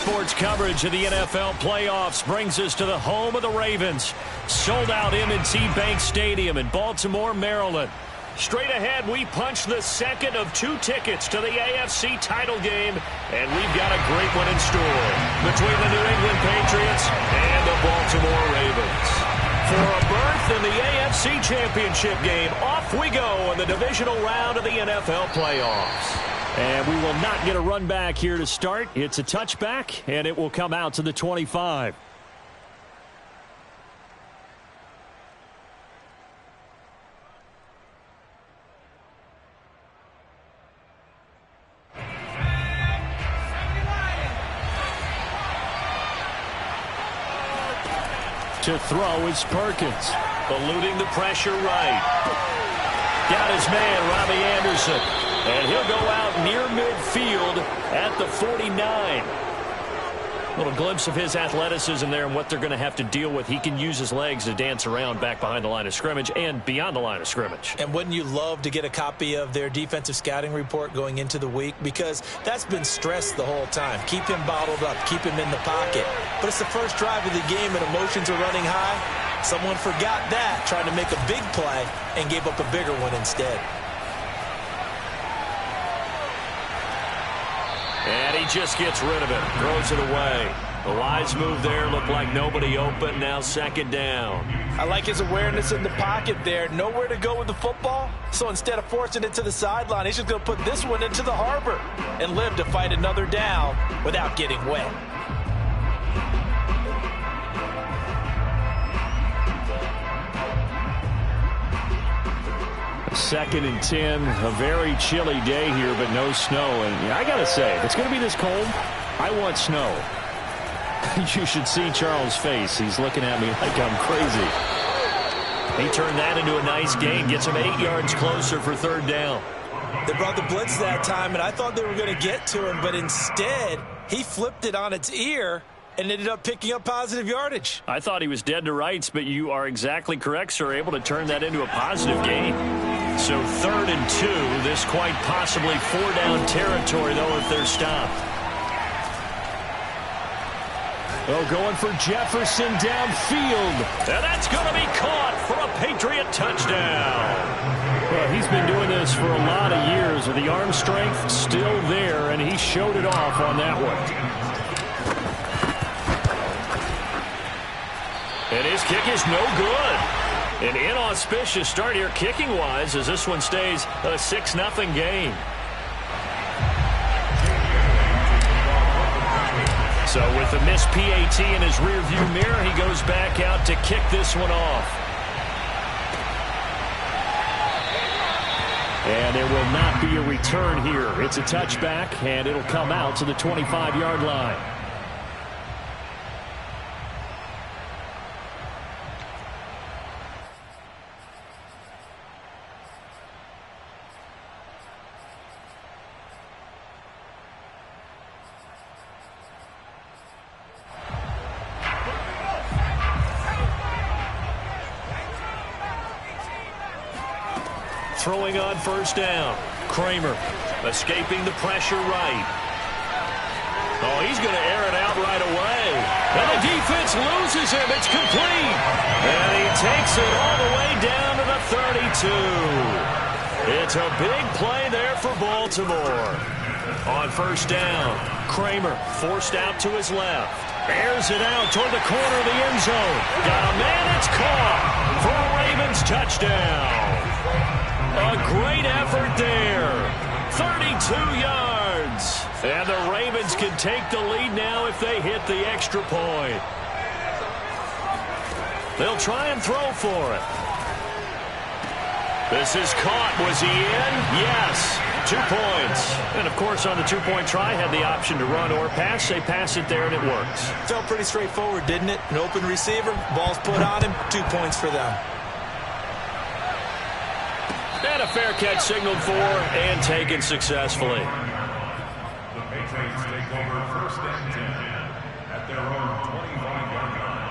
Sports coverage of the NFL playoffs brings us to the home of the Ravens. Sold out M&T Bank Stadium in Baltimore, Maryland. Straight ahead, we punch the second of 2 tickets to the AFC title game, and we've got a great one in store between the New England Patriots and the Baltimore Ravens. For a berth in the AFC Championship game, off we go in the divisional round of the NFL playoffs. And we will not get a run back here to start. It's a touchback, and it will come out to the 25. To throw is Perkins. Eluding the pressure right. Got his man, Robbie Anderson. And he'll go out near midfield at the 49. Little glimpse of his athleticism there and what they're going to have to deal with. He can use his legs to dance around back behind the line of scrimmage and beyond the line of scrimmage. And wouldn't you love to get a copy of their defensive scouting report going into the week? Because that's been stressed the whole time. Keep him bottled up. Keep him in the pocket. But it's the first drive of the game and emotions are running high. Someone forgot that, trying to make a big play and gave up a bigger one instead. And he just gets rid of it. Throws it away. The wise move there. Looked like nobody open. Now second down. I like his awareness in the pocket there. Nowhere to go with the football. So instead of forcing it to the sideline, he's just going to put this one into the harbor and live to fight another down without getting wet. Second and 10, a very chilly day here, but no snow. And I got to say, if it's going to be this cold, I want snow. You should see Charles' face. He's looking at me like I'm crazy. He turned that into a nice gain, gets him 8 yards closer for third down. They brought the blitz that time, and I thought they were going to get to him, but instead, he flipped it on its ear and ended up picking up positive yardage. I thought he was dead to rights, but you are exactly correct, sir, able to turn that into a positive gain. So 3rd and 2, this quite possibly 4-down territory, though, if they're stopped. Oh, going for Jefferson downfield. And that's going to be caught for a Patriot touchdown. Well, he's been doing this for a lot of years with the arm strength still there, and he showed it off on that one. And his kick is no good. An inauspicious start here kicking-wise as this one stays a 6-0 game. So with the missed PAT in his rearview mirror, he goes back out to kick this one off. And there will not be a return here. It's a touchback, and it'll come out to the 25-yard line. Throwing on first down. Kramer escaping the pressure right. Oh, he's going to air it out right away. And the defense loses him. It's complete. And he takes it all the way down to the 32. It's a big play there for Baltimore. On first down, Kramer forced out to his left. Airs it out toward the corner of the end zone. Got a man, it's caught for a Ravens touchdown. A great effort there. 32 yards. And the Ravens can take the lead now if they hit the extra point. They'll try and throw for it. This is caught. Was he in? Yes. 2 points. And, of course, on the two-point try, had the option to run or pass. They pass it there, and it works. Felt pretty straightforward, didn't it? An open receiver, ball's put on him, 2 points for them. And a fair catch signaled for and taken successfully. The Patriots take over 1st and 10 at their own 25-yard line.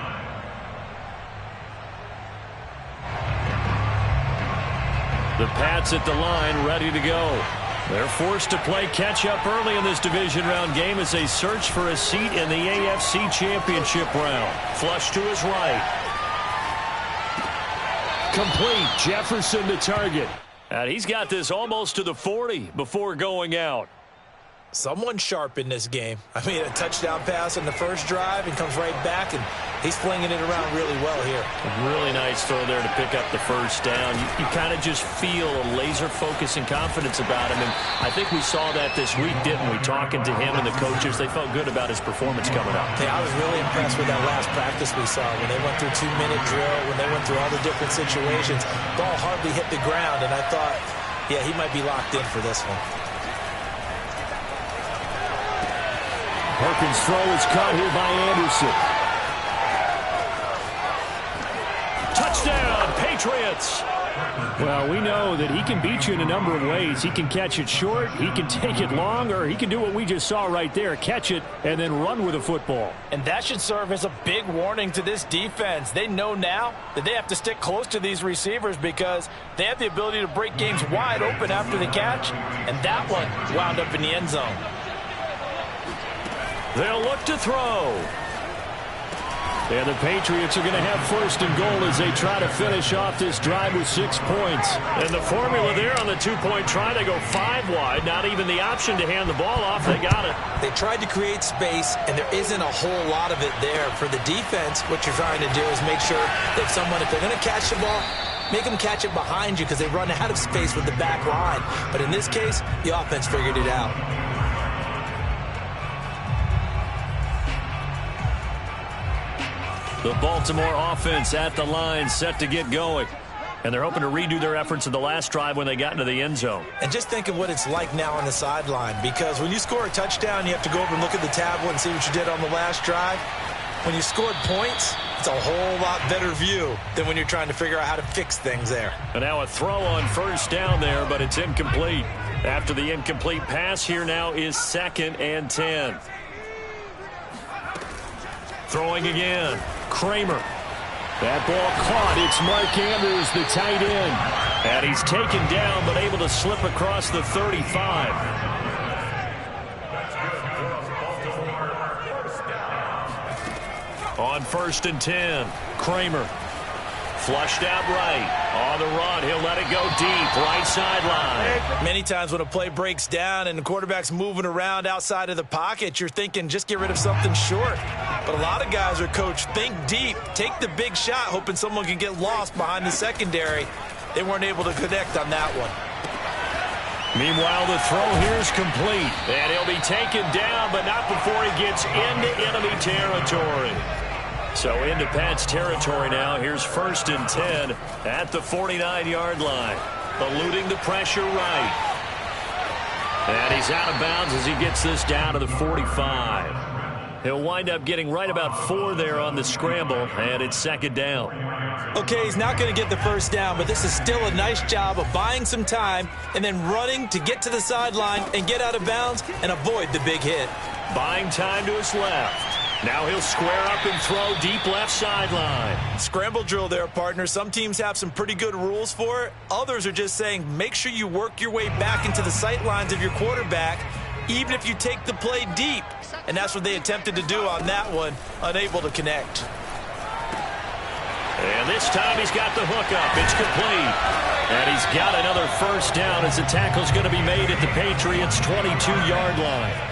The Pats at the line, ready to go. They're forced to play catch-up early in this division round game as they search for a seat in the AFC Championship round. Flush to his right. Complete. Jefferson to target. And he's got this almost to the 40 before going out. Someone sharp in this game. I mean, a touchdown pass on the first drive and comes right back, and he's flinging it around really well here. A really nice throw there to pick up the first down. You kind of just feel a laser focus and confidence about him, and I think we saw that this week, didn't we? Talking to him and the coaches, they felt good about his performance coming up. Yeah, I was really impressed with that last practice we saw when they went through 2-minute drill, when they went through all the different situations. Ball hardly hit the ground, and I thought, yeah, he might be locked in for this one. Perkins' throw is caught here by Anderson. Touchdown, Patriots! Well, we know that he can beat you in a number of ways. He can catch it short, he can take it long, or he can do what we just saw right there, catch it and then run with the football. And that should serve as a big warning to this defense. They know now that they have to stick close to these receivers because they have the ability to break games wide open after the catch, and that one wound up in the end zone. They'll look to throw. And the Patriots are going to have first and goal as they try to finish off this drive with 6 points. And the formula there on the two-point try, they go 5 wide. Not even the option to hand the ball off. They got it. They tried to create space, and there isn't a whole lot of it there. For the defense, what you're trying to do is make sure that if they're going to catch the ball, make them catch it behind you because they run out of space with the back line. But in this case, the offense figured it out. The Baltimore offense at the line, set to get going. And they're hoping to redo their efforts in the last drive when they got into the end zone. And just think of what it's like now on the sideline, because when you score a touchdown, you have to go over and look at the tablet and see what you did on the last drive. When you scored points, it's a whole lot better view than when you're trying to figure out how to fix things there. And now a throw on first down there, but it's incomplete. After the incomplete pass, here now is 2nd and 10. Throwing again. Kramer. That ball caught. It's Mark Andrews, the tight end. And he's taken down, but able to slip across the 35. On 1st and 10, Kramer. Flushed out right. On the run, he'll let it go deep. Right sideline. Many times when a play breaks down and the quarterback's moving around outside of the pocket, you're thinking just get rid of something short. But a lot of guys are coached, think deep, take the big shot, hoping someone can get lost behind the secondary. They weren't able to connect on that one. Meanwhile, the throw here is complete. And he'll be taken down, but not before he gets into enemy territory. So into Pat's territory now. Here's 1st and 10 at the 49-yard line. Eluding the pressure right. And he's out of bounds as he gets this down to the 45. He'll wind up getting right about 4 there on the scramble, and it's 2nd down. Okay, he's not going to get the first down, but this is still a nice job of buying some time and then running to get to the sideline and get out of bounds and avoid the big hit. Buying time to his left. Now he'll square up and throw deep left sideline. Scramble drill there, partner. Some teams have some pretty good rules for it. Others are just saying make sure you work your way back into the sight lines of your quarterback, even if you take the play deep. And that's what they attempted to do on that one, unable to connect. And this time he's got the hook up. It's complete. And he's got another first down as the tackle's going to be made at the Patriots' 22-yard line.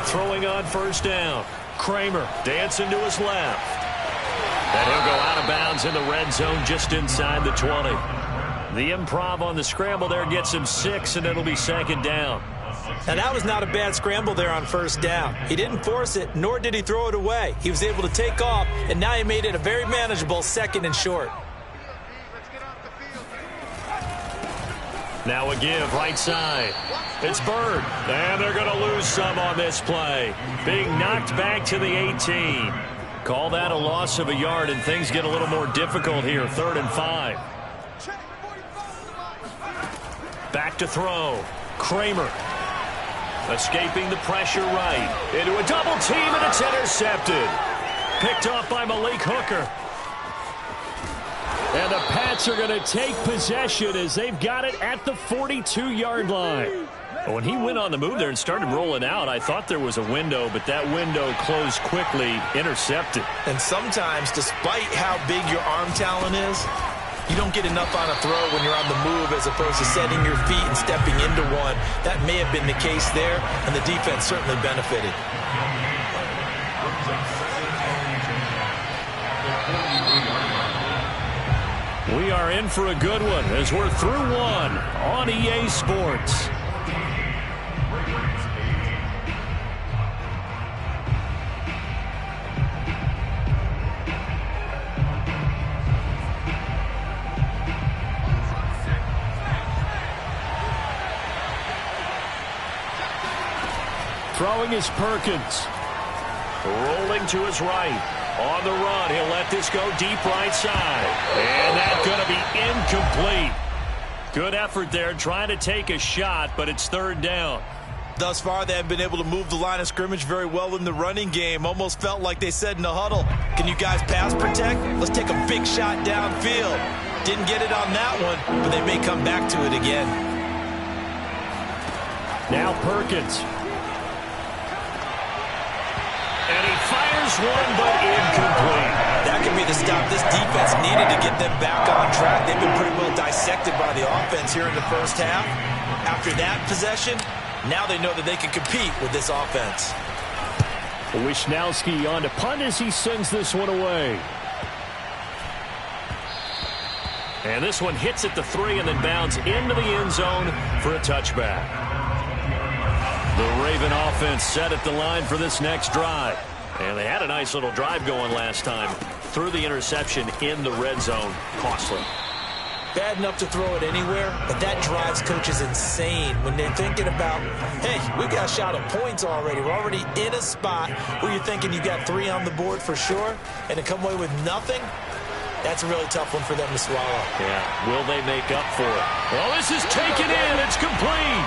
Throwing on first down. Kramer dancing to his left. And he'll go out of bounds in the red zone just inside the 20. The improv on the scramble there gets him 6, and it'll be 2nd down. Now, that was not a bad scramble there on first down. He didn't force it, nor did he throw it away. He was able to take off, and now he made it a very manageable 2nd and short. Now a give right side. It's Bird. And they're going to lose some on this play. Being knocked back to the 18. Call that a loss of a yard, and things get a little more difficult here. 3rd and 5. Back to throw. Kramer. Escaping the pressure right. Into a double team, and it's intercepted. Picked off by Malik Hooker. And the Pats Jets are going to take possession as they've got it at the 42-yard line. When he went on the move there and started rolling out, I thought there was a window, but that window closed quickly, intercepted. And sometimes, despite how big your arm talent is, you don't get enough on a throw when you're on the move as opposed to setting your feet and stepping into one. That may have been the case there, and the defense certainly benefited. We are in for a good one as we're through one on EA Sports. Throwing is Perkins. Rolling to his right. On the run, he'll let this go deep right side. And that's going to be incomplete. Good effort there trying to take a shot, but it's third down. Thus far, they have been able to move the line of scrimmage very well in the running game. Almost felt like they said in the huddle, can you guys pass protect? Let's take a big shot downfield. Didn't get it on that one, but they may come back to it again. Now Perkins. And he fires one, but incomplete. That could be the stop this defense needed to get them back on track. They've been pretty well dissected by the offense here in the first half. After that possession, now they know that they can compete with this offense. Wisnowski on to punt as he sends this one away. And this one hits at the 3 and then bounds into the end zone for a touchback. The Raven offense set at the line for this next drive. And they had a nice little drive going last time. Threw the interception in the red zone. Costly. Bad enough to throw it anywhere, but that drives coaches insane when they're thinking about, hey, we've got a shot at points already. We're already in a spot where you're thinking you got 3 on the board for sure, and to come away with nothing, that's a really tough one for them to swallow. Yeah, will they make up for it? Well, this is taken in. It's complete.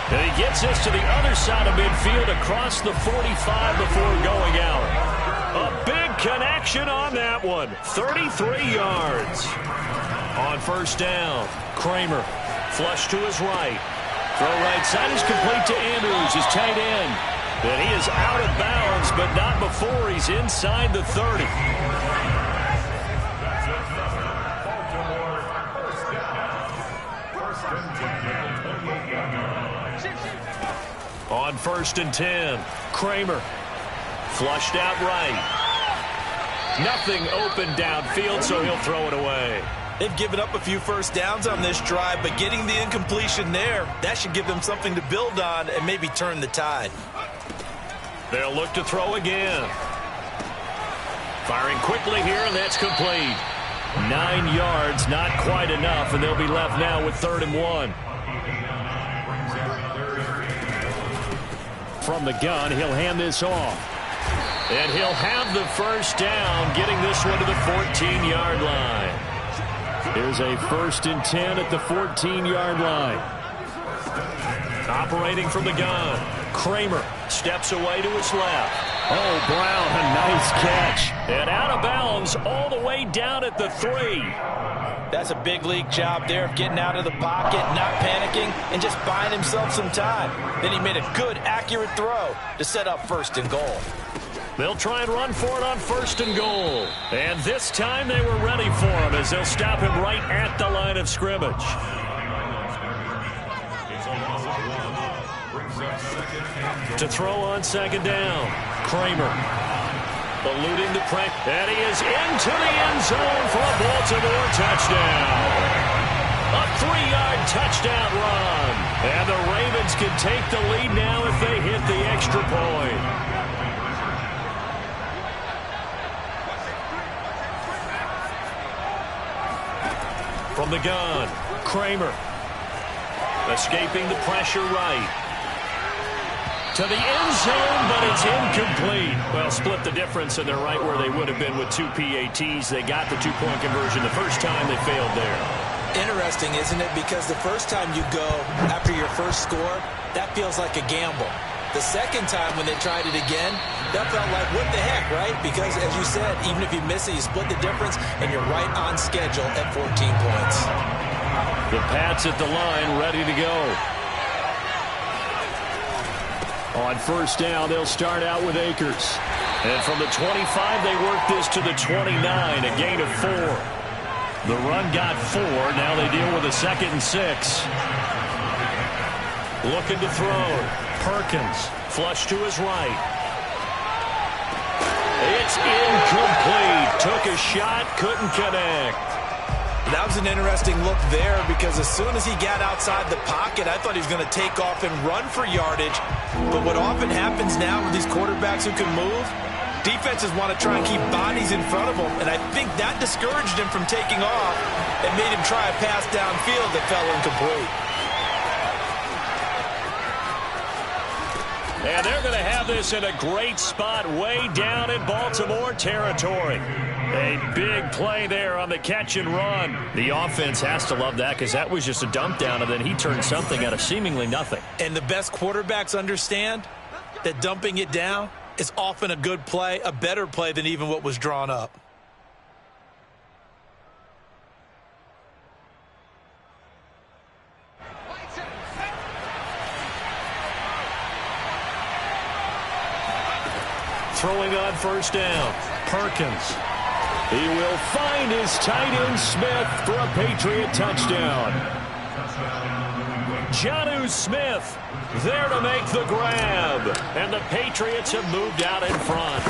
And he gets this to the other side of midfield across the 45 before going out. A big connection on that one. 33 yards. On first down, Kramer. Flush to his right. Throw right side is complete to Andrews, his tight end. And he is out of bounds, but not before he's inside the 30. On first and 10, Kramer. Flushed out right. Nothing open downfield, so he'll throw it away. They've given up a few first downs on this drive, but getting the incompletion there, that should give them something to build on and maybe turn the tide. They'll look to throw again. Firing quickly here, and that's complete. 9 yards, not quite enough, and they'll be left now with 3rd and 1. From the gun, he'll hand this off. And he'll have the first down, getting this one to the 14-yard line. Here's a 1st and 10 at the 14-yard line. Operating from the gun, Kramer steps away to his left. Oh, Brown, a nice catch. And out of bounds all the way down at the 3. That's a big league job there of getting out of the pocket, not panicking, and just buying himself some time. Then he made a good, accurate throw to set up 1st and goal. They'll try and run for it on 1st and goal. And this time they were ready for him as they'll stop him right at the line of scrimmage. To throw on 2nd down, Kramer. Eluding the pressure, and he is into the end zone for a Baltimore touchdown. A 3-yard touchdown run. And the Ravens can take the lead now if they hit the extra point. From the gun, Kramer. Escaping the pressure right. To the end zone, but it's incomplete. Well, split the difference, and they're right where they would have been with 2 PATs. They got the 2-point conversion the first time. They failed there. Interesting, isn't it? Because the first time you go after your first score, that feels like a gamble. The second time when they tried it again, that felt like, what the heck, right? Because, as you said, even if you miss it, you split the difference, and you're right on schedule at 14 points. The Pats at the line, ready to go. On first down, they'll start out with Akers. And from the 25, they work this to the 29, a gain of 4. The run got 4. Now they deal with a 2nd and 6. Looking to throw. Perkins, flush to his right. It's incomplete. Took a shot, couldn't connect. That was an interesting look there because as soon as he got outside the pocket, I thought he was going to take off and run for yardage. But what often happens now with these quarterbacks who can move, defenses want to try and keep bodies in front of them, and I think that discouraged him from taking off and made him try a pass downfield that fell incomplete. And they're going to have this in a great spot way down in Baltimore territory. A big play there on the catch and run. The offense has to love that because that was just a dump down, and then he turned something out of seemingly nothing. And the best quarterbacks understand that dumping it down is often a good play, a better play than even what was drawn up. Throwing on first down, Perkins. He will find his tight end Smith for a Patriot touchdown. Jonnu Smith there to make the grab. And the Patriots have moved out in front.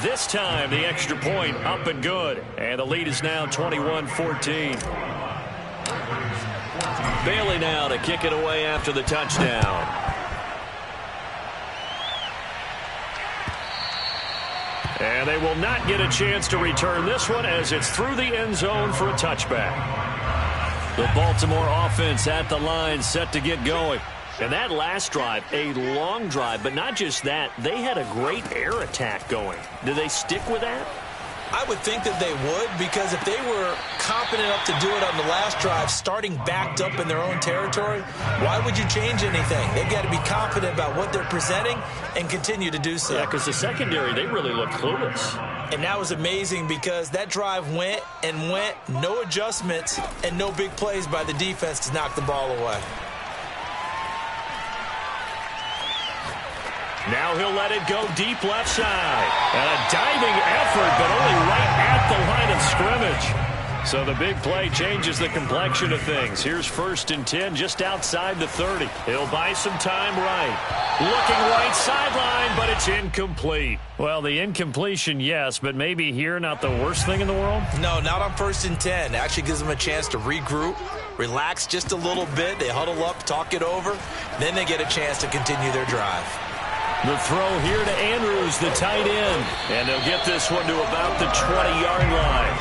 This time the extra point up and good. And the lead is now 21-14. Bailey now to kick it away after the touchdown. And they will not get a chance to return this one as it's through the end zone for a touchback. The Baltimore offense at the line set to get going. And that last drive, a long drive, but not just that, they had a great air attack going. Do they stick with that? I would think that they would, because if they were competent enough to do it on the last drive, starting backed up in their own territory, why would you change anything? They've got to be confident about what they're presenting and continue to do so. Yeah, because the secondary, they really looked clueless. And that was amazing because that drive went and went, no adjustments, and no big plays by the defense to knock the ball away. Now he'll let it go deep left side. And a diving effort, but only right at the line of scrimmage. So the big play changes the complexion of things. Here's 1st and 10 just outside the 30. He'll buy some time right. Looking right sideline, but it's incomplete. Well, the incompletion, yes, but maybe here not the worst thing in the world? No, not on 1st and 10. Actually gives them a chance to regroup, relax just a little bit. They huddle up, talk it over. Then they get a chance to continue their drive. The throw here to Andrews, the tight end. And they'll get this one to about the 20-yard line.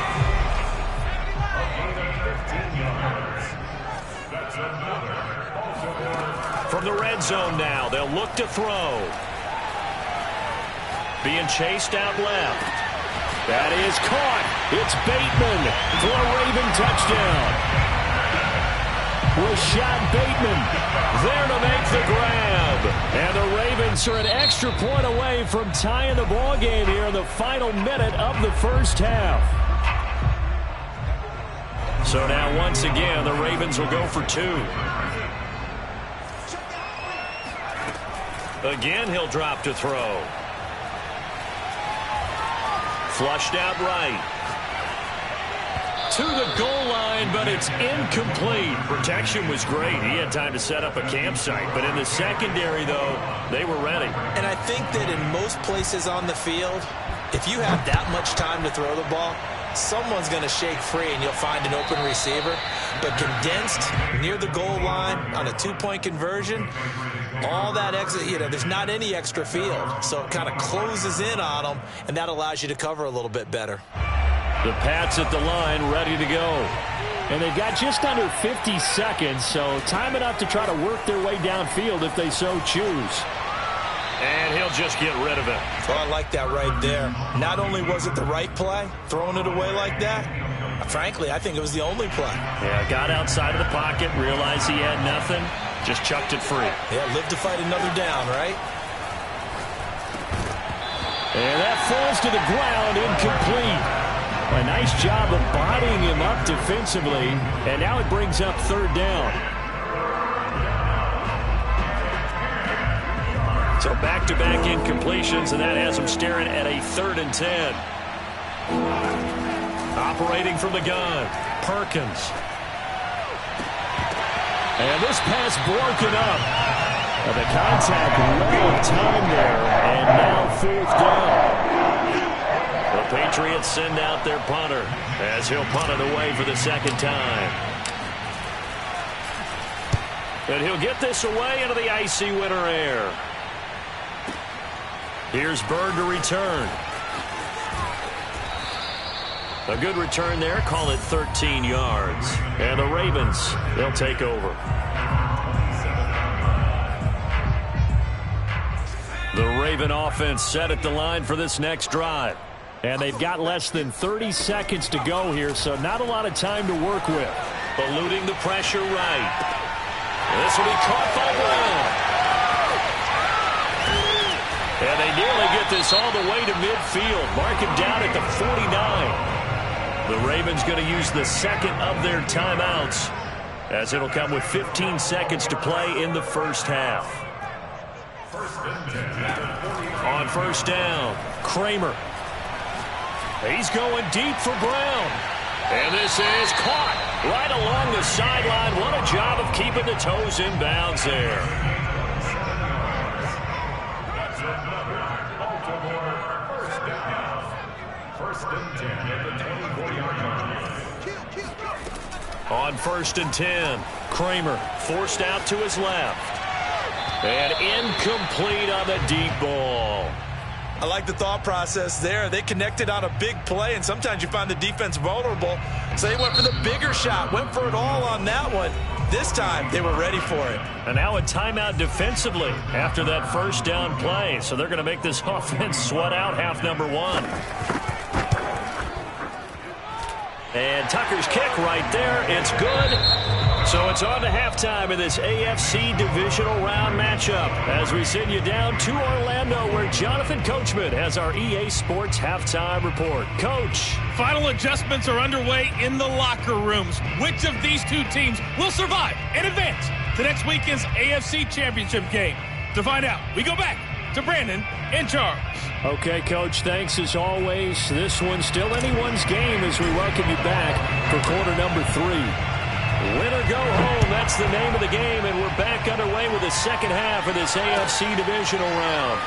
From the red zone now, they'll look to throw. Being chased out left. That is caught. It's Bateman for a Raven touchdown. Rashad Bateman there to make the grab. And the Ravens are an extra point away from tying the ball game here in the final minute of the first half. So now once again, the Ravens will go for 2. Again, he'll drop to throw. Flushed out right. To the goal line, but it's incomplete. Protection was great. He had time to set up a campsite. But in the secondary, though, they were ready. And I think that in most places on the field, if you have that much time to throw the ball, someone's going to shake free and you'll find an open receiver. But condensed near the goal line on a 2-point conversion, all that exit, there's not any extra field. So it kind of closes in on them, and that allows you to cover a little bit better. The Pats at the line, ready to go. And they've got just under 50 seconds, so time enough to try to work their way downfield if they so choose. And he'll just get rid of it. Oh, I like that right there. Not only was it the right play, throwing it away like that, frankly, I think it was the only play. Yeah, got outside of the pocket, realized he had nothing, Just chucked it free. Yeah, live to fight another down, right? And that falls to the ground, incomplete. A nice job of bodying him up defensively, and now it brings up third down. So back-to-back incompletions, and that has him staring at a 3rd and 10. Operating from the gun, Perkins. And this pass broken up. The contact, long time there, and now 4th down. The Patriots send out their punter as he'll punt it away for the 2nd time. And he'll get this away into the icy winter air. Here's Bird to return. A good return there. Call it 13 yards. And the Ravens, they'll take over. The Raven offense set at the line for this next drive. And they've got less than 30 seconds to go here, so not a lot of time to work with. Eluding the pressure right. This will be caught by Brown. And they nearly get this all the way to midfield. Mark him down at the 49. The Ravens going to use the 2nd of their timeouts, as it'll come with 15 seconds to play in the first half. On first down, Kramer. He's going deep for Brown. And this is caught right along the sideline. What a job of keeping the toes in bounds there. On 1st and 10, Kramer forced out to his left. And incomplete on the deep ball. I like the thought process there. They connected on a big play, and sometimes you find the defense vulnerable. So they went for the bigger shot, went for it all on that one. This time, they were ready for it. And now a timeout defensively after that first down play. So they're going to make this offense sweat out half number 1. And Tucker's kick right there. It's good. So it's on to halftime in this AFC divisional round matchup as we send you down to Orlando, where Jonathan Coachman has our EA Sports halftime report. Coach. Final adjustments are underway in the locker rooms. Which of these two teams will survive and advance to next weekend's AFC Championship game? To find out, we go back to Brandon and Charles. Okay, Coach, thanks as always. This one's still anyone's game as we welcome you back for quarter number 3. Win or go home, that's the name of the game, and we're back underway with the second half of this AFC divisional round.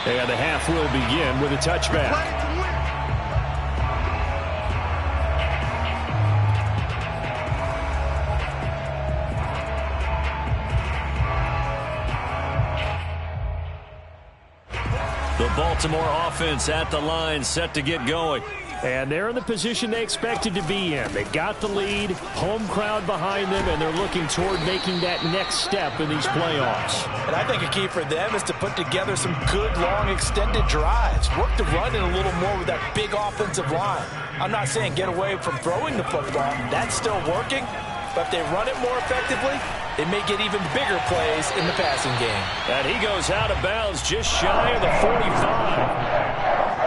And the half will begin with a touchback. The Baltimore offense at the line, set to get going. And they're in the position they expected to be in. They got the lead, home crowd behind them, and they're looking toward making that next step in these playoffs. And I think a key for them is to put together some good, long, extended drives. Work the run in a little more with that big offensive line. I'm not saying get away from throwing the football. That's still working. But if they run it more effectively, they may get even bigger plays in the passing game. And he goes out of bounds just shy of the 45.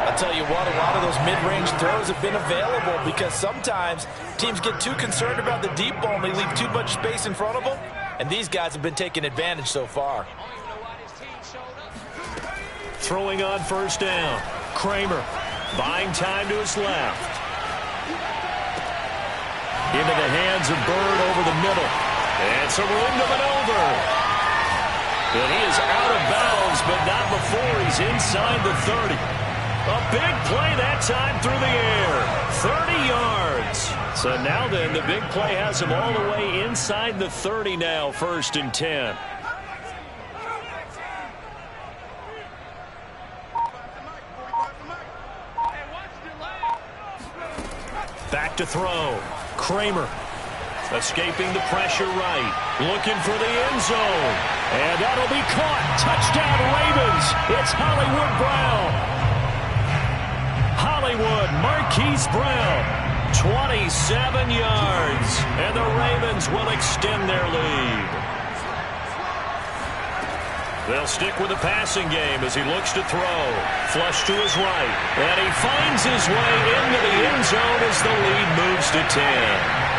I'll tell you what, a lot of those mid-range throws have been available because sometimes teams get too concerned about the deep ball and they leave too much space in front of them. And these guys have been taking advantage so far. Throwing on first down. Kramer buying time to his left. Into the hands of Bird over the middle. And so we're into maneuver. And he is out of bounds, but not before he's inside the 30. A big play that time through the air. 30 yards. So now then, the big play has him all the way inside the 30 now, 1st and 10. Back to throw. Kramer escaping the pressure right. Looking for the end zone. And that'll be caught. Touchdown Ravens. It's Hollywood Brown. Hollywood Marquise Brown. 27 yards. And the Ravens will extend their lead. They'll stick with the passing game as he looks to throw. Flush to his right. And he finds his way into the end zone as the lead moves to 10.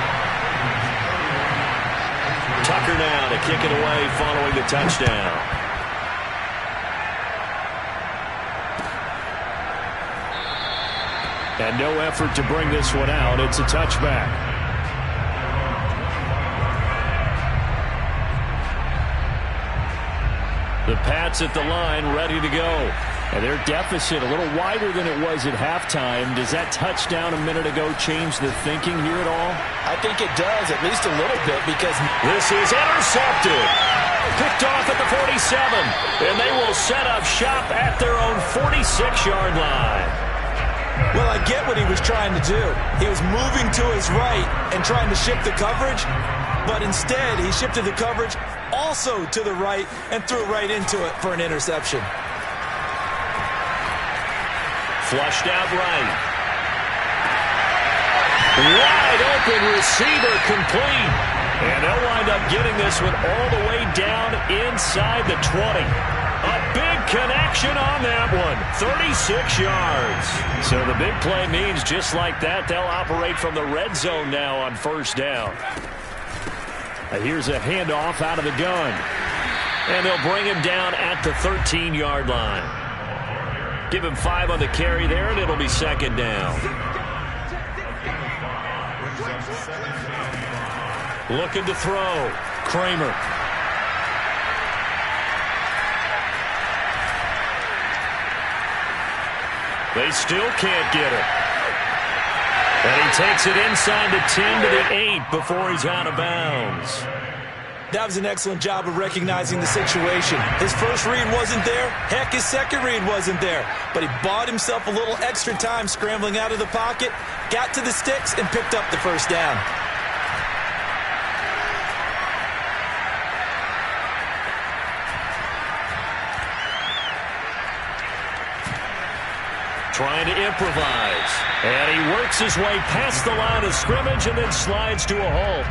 Tucker now to kick it away following the touchdown. And no effort to bring this one out. It's a touchback. The Pats at the line ready to go. And their deficit a little wider than it was at halftime. Does that touchdown a minute ago change the thinking here at all? I think it does, at least a little bit, because this is intercepted. Picked off at the 47. And they will set up shop at their own 46-yard line. Well, I get what he was trying to do. He was moving to his right and trying to shift the coverage, but instead he shifted the coverage also to the right and threw right into it for an interception. Flushed out right. Wide open receiver complete. And they'll wind up getting this one all the way down inside the 20. A big connection on that one. 36 yards. So the big play means just like that, they'll operate from the red zone now on first down. Here's a handoff out of the gun. And they'll bring him down at the 13-yard line. Give him 5 on the carry there, and it'll be second down. Looking to throw. Kramer. They still can't get it. And he takes it inside the 10 to the 8 before he's out of bounds. That was an excellent job of recognizing the situation. His first read wasn't there. Heck, his second read wasn't there. But he bought himself a little extra time scrambling out of the pocket, got to the sticks, and picked up the first down. Trying to improvise. And he works his way past the line of scrimmage and then slides to a halt.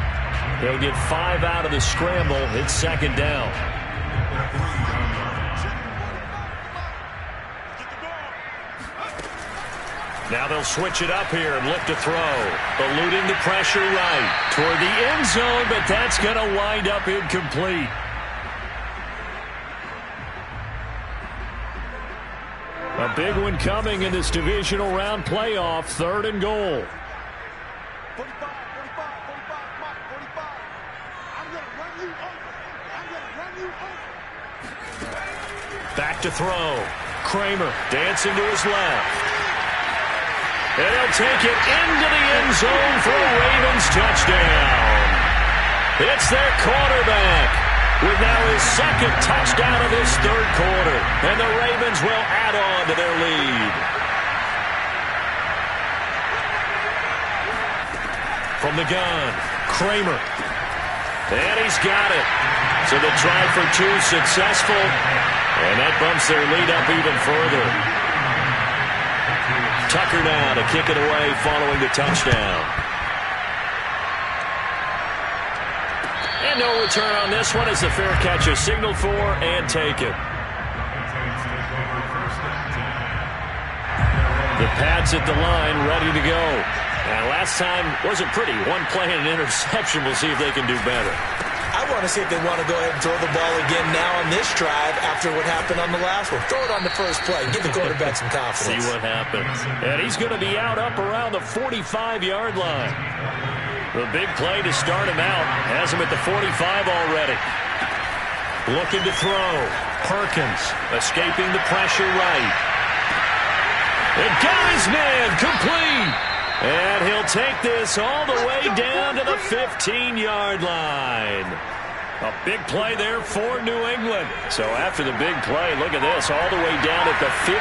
He'll get 5 out of the scramble. It's second down. Now they'll switch it up here and look to throw. Eluding the pressure right toward the end zone, but that's going to wind up incomplete. A big one coming in this divisional round playoff. 3rd and goal. Back to throw. Kramer dancing to his left. And he'll take it into the end zone for a Ravens touchdown. It's their quarterback with now his second touchdown of this third quarter. And the Ravens will add on to their lead. From the gun, Kramer. And he's got it. So the try for 2 successful. And that bumps their lead up even further. Tucker now to kick it away following the touchdown. And no return on this one as the fair catch is signaled for and taken. The Pats at the line ready to go. And last time wasn't pretty. One play and an interception. We'll see if they can do better. I want to see if they want to go ahead and throw the ball again now on this drive after what happened on the last one. Throw it on the first play. Give the quarterback some confidence. See what happens. And he's going to be out up around the 45-yard line. The big play to start him out has him at the 45 already. Looking to throw. Perkins escaping the pressure right. And got his man complete. And he'll take this all the way down to the 15-yard line. A big play there for New England. So after the big play, look at this, all the way down at the 15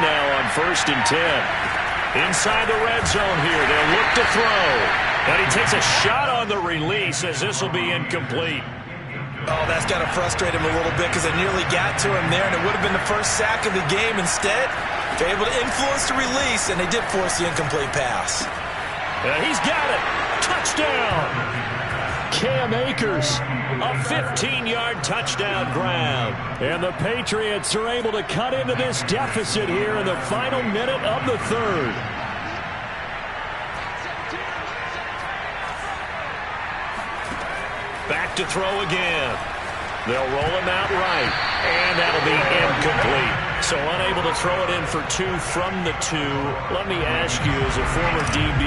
now on 1st and 10. Inside the red zone here, they'll look to throw. And he takes a shot on the release as this will be incomplete. Oh, that's got to frustrate him a little bit because it nearly got to him there, and it would have been the first sack of the game. Instead, they're able to influence the release, and they did force the incomplete pass. And he's got it. Touchdown. Cam Akers. A 15-yard touchdown grab. And the Patriots are able to cut into this deficit here in the final minute of the third. Back to throw again. They'll roll him out right, and that'll be incomplete. So unable to throw it in for 2 from the 2. Let me ask you, as a former DB,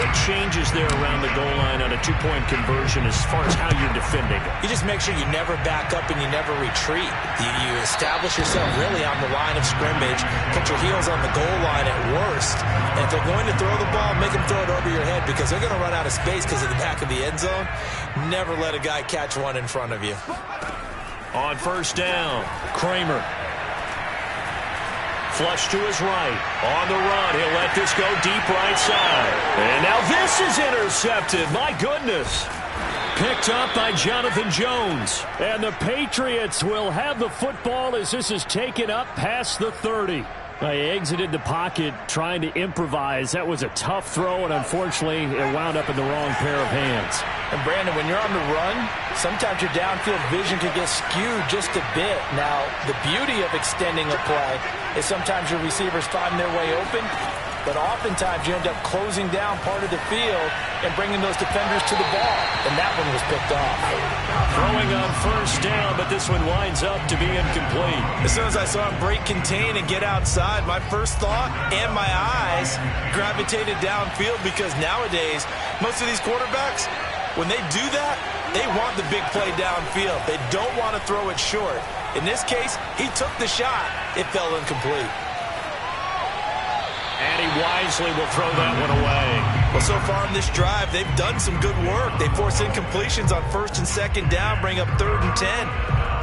what changes there around the goal line on a 2-point conversion as far as how you're defending it? You just make sure you never back up and you never retreat. You establish yourself really on the line of scrimmage, put your heels on the goal line at worst, and if they're going to throw the ball, make them throw it over your head because they're going to run out of space because of the back of the end zone. Never let a guy catch one in front of you. On first down, Kramer. Flush to his right. On the run, he'll let this go deep right side. And now this is intercepted. My goodness. Picked up by Jonathan Jones. And the Patriots will have the football as this is taken up past the 30. They exited the pocket trying to improvise. That was a tough throw, and unfortunately, it wound up in the wrong pair of hands. And Brandon, when you're on the run, sometimes your downfield vision can get skewed just a bit. Now, the beauty of extending a play is sometimes your receivers find their way open, but oftentimes you end up closing down part of the field and bringing those defenders to the ball, and that one was picked off. Throwing on first down, but this one winds up to be incomplete. As soon as I saw him break contain and get outside, my first thought and my eyes gravitated downfield because nowadays, most of these quarterbacks, when they do that, they want the big play downfield. They don't want to throw it short. In this case, he took the shot. It fell incomplete. And he wisely will throw that one away. Well, so far in this drive, they've done some good work. They force incompletions on first and second down, bring up 3rd and 10.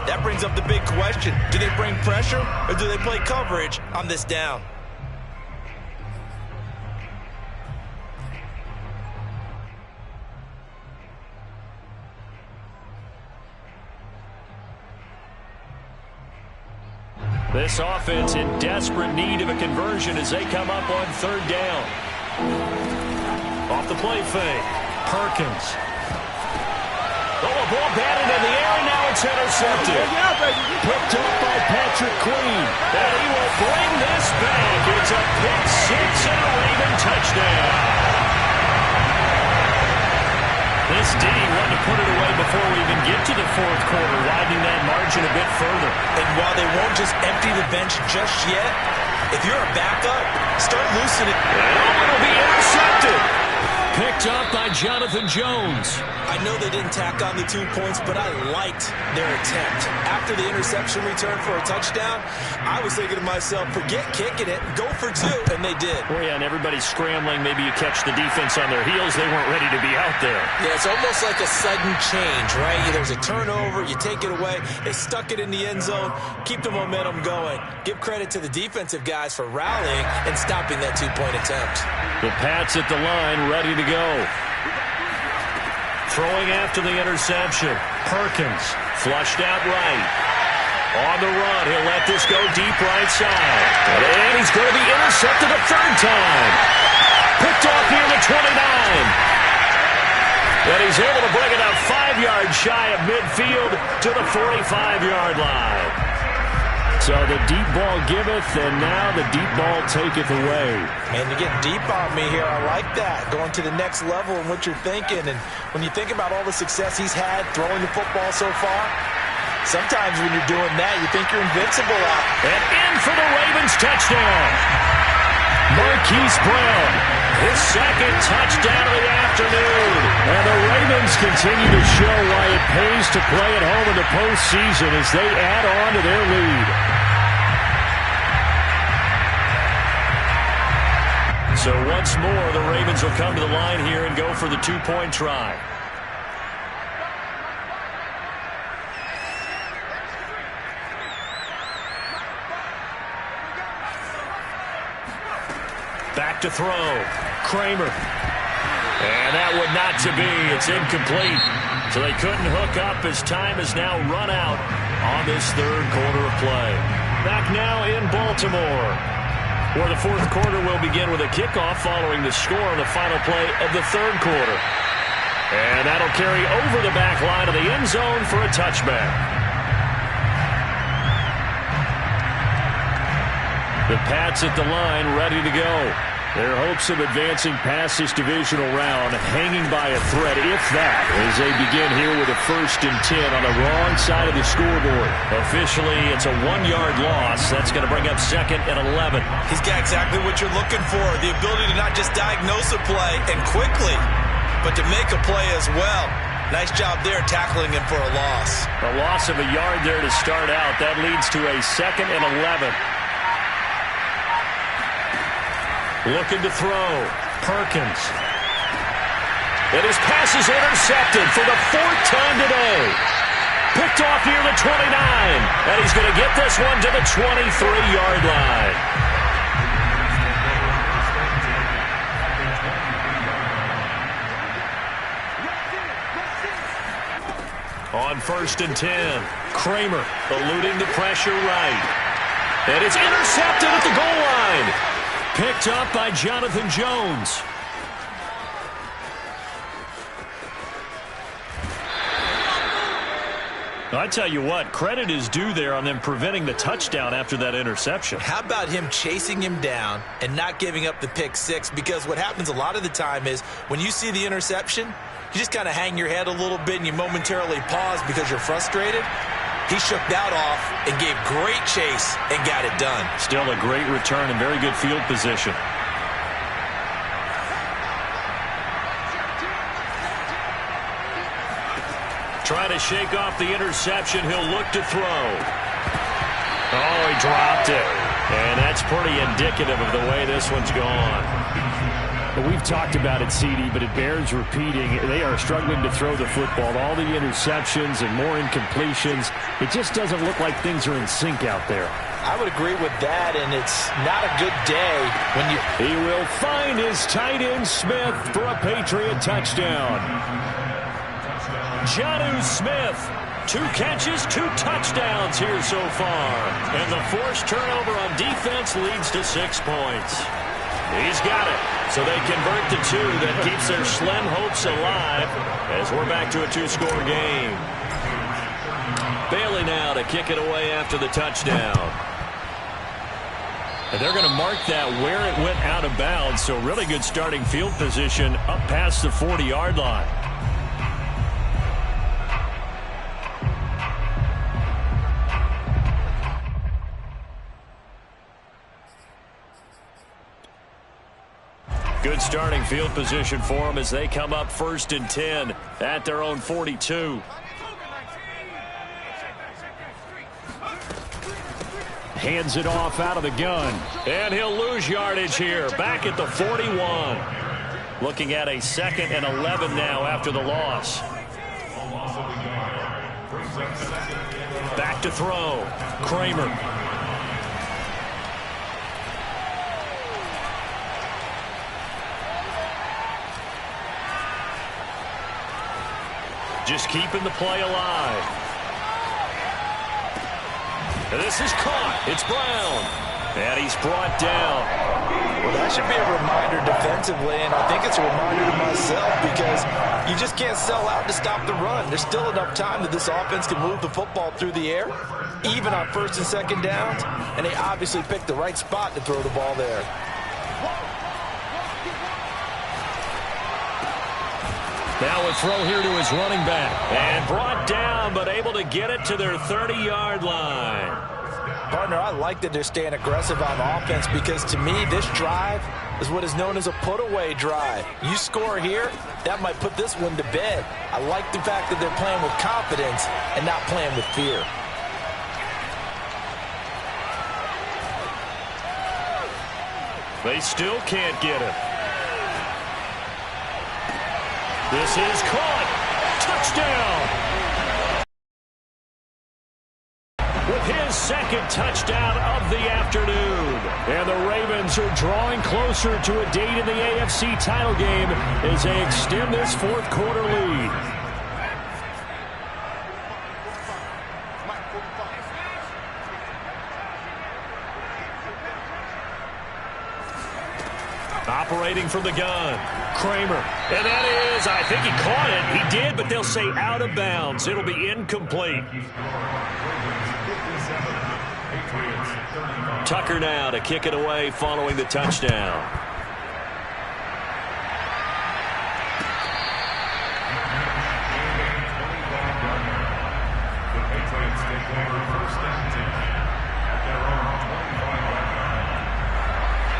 That brings up the big question. Do they bring pressure or do they play coverage on this down? This offense in desperate need of a conversion as they come up on 3rd down. Off the play fake. Perkins. Oh, a ball batted in the air, and now it's intercepted. Picked up by Patrick Queen. And he will bring this back. It's a pick 6 and a Raven touchdown. This D wanted to put it away before we even get to the 4th quarter, widening that margin a bit further. And while they won't just empty the bench just yet, if you're a backup, start loosening it. Oh, it'll be intercepted. Picked up by Jonathan Jones. I know they didn't tack on the 2 points, but I liked their attempt. After the interception return for a touchdown, I was thinking to myself, forget kicking it, go for 2, and they did. Well, yeah, and everybody's scrambling. Maybe you catch the defense on their heels. They weren't ready to be out there. Yeah, it's almost like a sudden change, right? There's a turnover, you take it away, they stuck it in the end zone, keep the momentum going. Give credit to the defensive guys for rallying and stopping that 2-point attempt. The Pats at the line, ready to go. Throwing after the interception. Perkins flushed out right. On the run, he'll let this go deep right side. And he's going to be intercepted a 3rd time. Picked off near the 29. And he's able to bring it up 5 yards shy of midfield to the 45-yard line. So the deep ball giveth, and now the deep ball taketh away. Man, you get deep on me here. I like that. Going to the next level in what you're thinking. And when you think about all the success he's had throwing the football so far, sometimes when you're doing that, you think you're invincible out. And in for the Ravens touchdown. Marquise Brown, his 2nd touchdown of the afternoon. And the Ravens continue to show why it pays to play at home in the postseason as they add on to their lead. So once more, the Ravens will come to the line here and go for the 2-point try. Back to throw. Kramer. And that would not to be. It's incomplete. So they couldn't hook up as time has now run out on this 3rd quarter of play. Back now in Baltimore, where the 4th quarter will begin with a kickoff following the score on the final play of the 3rd quarter. And that'll carry over the back line of the end zone for a touchback. The Pats at the line, ready to go. Their hopes of advancing past this divisional round hanging by a thread, if that, as they begin here with a 1st and 10 on the wrong side of the scoreboard. Officially, it's a 1-yard loss. That's going to bring up 2nd and 11. He's got exactly what you're looking for, the ability to not just diagnose a play and quickly, but to make a play as well. Nice job there tackling him for a loss. A loss of a yard there to start out. That leads to a 2nd and 11. Looking to throw. Perkins. And his pass is intercepted for the 4th time today. Picked off near the 29. And he's going to get this one to the 23-yard line. On 1st and 10, Kramer eluding the pressure right. And it's intercepted at the goal line. Picked up by Jonathan Jones. I tell you what, credit is due there on them preventing the touchdown after that interception. How about him chasing him down and not giving up the pick six? Because what happens a lot of the time is when you see the interception, you just kind of hang your head a little bit and you momentarily pause because you're frustrated. He shook that off and gave great chase and got it done. Still a great return and very good field position. Trying to shake off the interception. He'll look to throw. Oh, he dropped it. And that's pretty indicative of the way this one's gone. We've talked about it, CD, but it bears repeating. They are struggling to throw the football. All the interceptions and more incompletions. It just doesn't look like things are in sync out there. I would agree with that, and it's not a good day when you... He will find his tight end Smith for a Patriot touchdown. Jonnu Smith, 2 catches, 2 touchdowns here so far. And the forced turnover on defense leads to 6 points. He's got it. So they convert the 2. That keeps their slim hopes alive as we're back to a 2-score game. Bailey now to kick it away after the touchdown. And they're going to mark that where it went out of bounds. So really good starting field position up past the 40-yard line. Good starting field position for them as they come up 1st and 10 at their own 42. Hands it off out of the gun. And he'll lose yardage here, back at the 41. Looking at a 2nd and 11 now after the loss. Back to throw. Kramer. Just keeping the play alive. And this is caught. It's Brown. And he's brought down. Well, that should be a reminder defensively, and I think it's a reminder to myself because you just can't sell out to stop the run. There's still enough time that this offense can move the football through the air, even on 1st and 2nd downs, and they obviously picked the right spot to throw the ball there. Now a throw here to his running back. And brought down, but able to get it to their 30-yard line. Partner, I like that they're staying aggressive on offense because, to me, this drive is what is known as a put-away drive. You score here, that might put this one to bed. I like the fact that they're playing with confidence and not playing with fear. They still can't get him. This is caught. Touchdown. With his 2nd touchdown of the afternoon. And the Ravens are drawing closer to a date in the AFC title game as they extend this 4th quarter lead. waiting from the gun. Kramer. And that is, I think he caught it. He did, but they'll say out of bounds. It'll be incomplete. Tucker now to kick it away following the touchdown.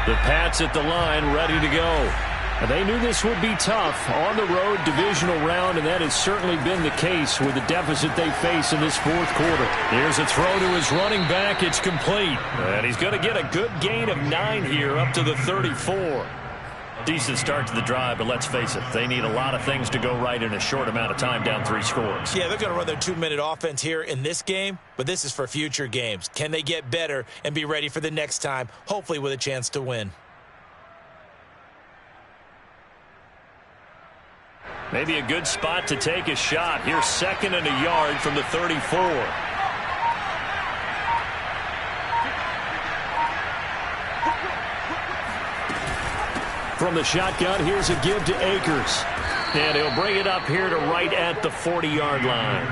The Pats at the line, ready to go. They knew this would be tough on the road divisional round, and that has certainly been the case with the deficit they face in this fourth quarter. Here's a throw to his running back. It's complete. And he's going to get a good gain of 9 here up to the 34. Decent start to the drive, but let's face it, they need a lot of things to go right in a short amount of time, down 3 scores. Yeah, they're going to run their 2-minute offense here in this game, but this is for future games. Can they get better and be ready for the next time, hopefully with a chance to win? Maybe a good spot to take a shot. Here's 2nd and a yard from the 34. From the shotgun, here's a give to Akers. And he'll bring it up here to right at the 40-yard line.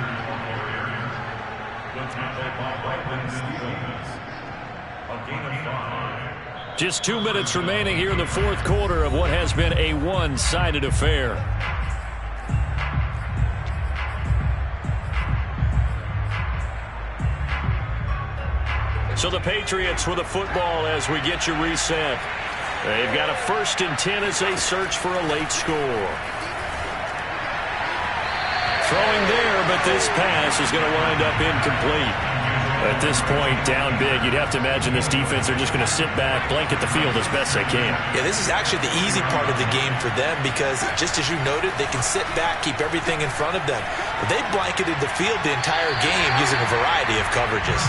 Just 2 minutes remaining here in the fourth quarter of what has been a one-sided affair. So the Patriots with the football as we get you reset. They've got a 1st and 10 as they search for a late score. Throwing there, but this pass is going to wind up incomplete. At this point, down big, you'd have to imagine this defense are just going to sit back, blanket the field as best they can. Yeah, this is actually the easy part of the game for them because, just as you noted, they can sit back, keep everything in front of them. But they blanketed the field the entire game using a variety of coverages.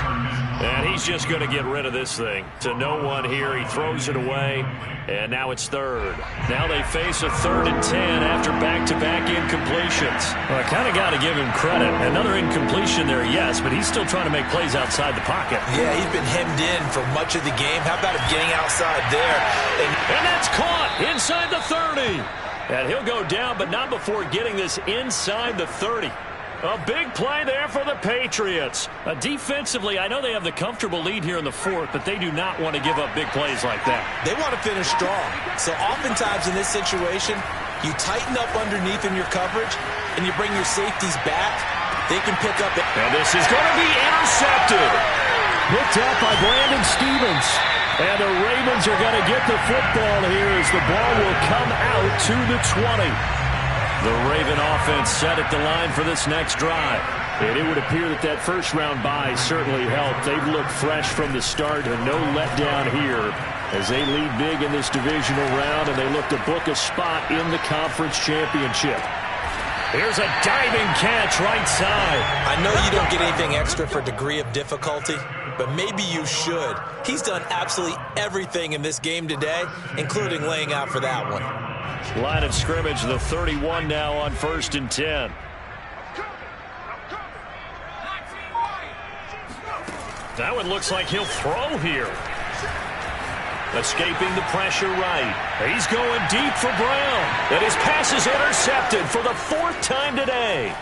And he's just going to get rid of this thing. To no one here. He throws it away. And now it's 3rd. Now they face a 3rd and 10 after back-to-back incompletions. Well, I kind of got to give him credit. Another incompletion there, yes, but he's still trying to make plays outside the pocket. Yeah, he's been hemmed in for much of the game. How about him getting outside there? And that's caught inside the 30. And he'll go down, but not before getting this inside the 30. A big play there for the Patriots. Defensively, I know they have the comfortable lead here in the 4th, but they do not want to give up big plays like that. They want to finish strong. So oftentimes in this situation, you tighten up underneath in your coverage, and you bring your safeties back. They can pick up. And this is going to be intercepted. Picked up by Brandon Stevens. And the Ravens are going to get the football here as the ball will come out to the 20. The Raven offense set at the line for this next drive. And it would appear that that first-round bye certainly helped. They've looked fresh from the start and no letdown here as they lead big in this divisional round, and they look to book a spot in the conference championship. Here's a diving catch right side. I know you don't get anything extra for degree of difficulty, but maybe you should. He's done absolutely everything in this game today, including laying out for that one. Line of scrimmage, the 31 now on 1st and 10. That one looks like he'll throw here. Escaping the pressure right. He's going deep for Brown. And his pass is intercepted for the 4th time today.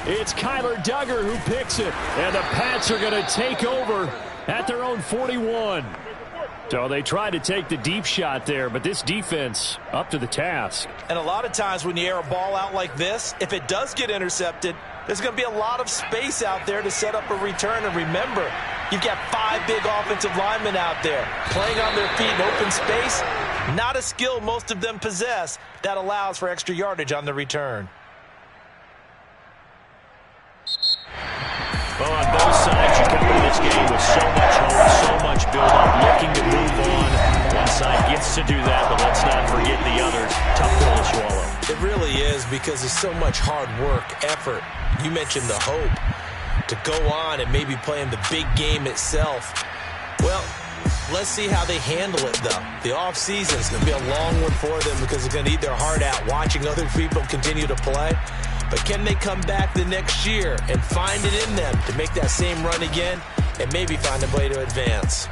It's Kyler Duggar who picks it. And the Pats are going to take over at their own 41. So they tried to take the deep shot there, but this defense up to the task. And a lot of times when you air a ball out like this, if it does get intercepted, there's going to be a lot of space out there to set up a return. And remember, you've got 5 big offensive linemen out there playing on their feet in open space. Not a skill most of them possess that allows for extra yardage on the return. Well, on both sides, you come into this game with so much hope, so much build-up, looking to move on. One side gets to do that, but let's not forget the others. Tough pill to swallow. It really is because there's so much hard work, effort. You mentioned the hope to go on and maybe play in the big game itself. Well, let's see how they handle it, though. The offseason is going to be a long one for them because they're going to eat their heart out watching other people continue to play. But can they come back the next year and find it in them to make that same run again and maybe find a way to advance?